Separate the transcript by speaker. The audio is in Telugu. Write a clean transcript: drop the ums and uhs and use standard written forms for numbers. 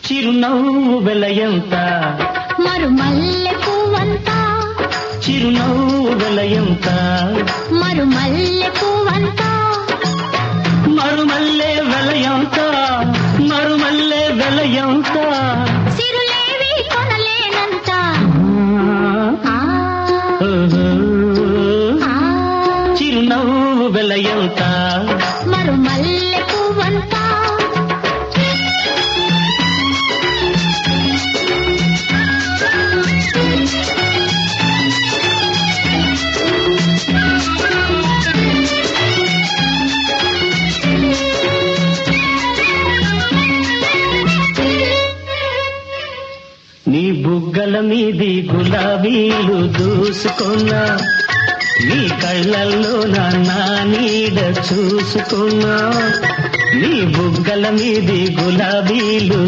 Speaker 1: చిరునవ్వు వెలయంత
Speaker 2: మరుమల్లె పువ్వంత
Speaker 1: చిరునవ్వు వెలయంత
Speaker 2: మరుమల్లె పువ్వంత
Speaker 1: మరుమల్లె వెలయంత మరుమల్లె వెలయంత
Speaker 2: సిరులేవి కొనలేనంత ఆ, ఆ,
Speaker 1: చిరునవ్వు వెలయంత
Speaker 2: మరుమల్లె పువ్వంత
Speaker 1: నీ బుగ్గల మీది గులాబీలు దూసుకున్నా నీ కళ్ళల్లో నా నీడ చూసుకున్నా నీ బుగ్గల మీది గులాబీలు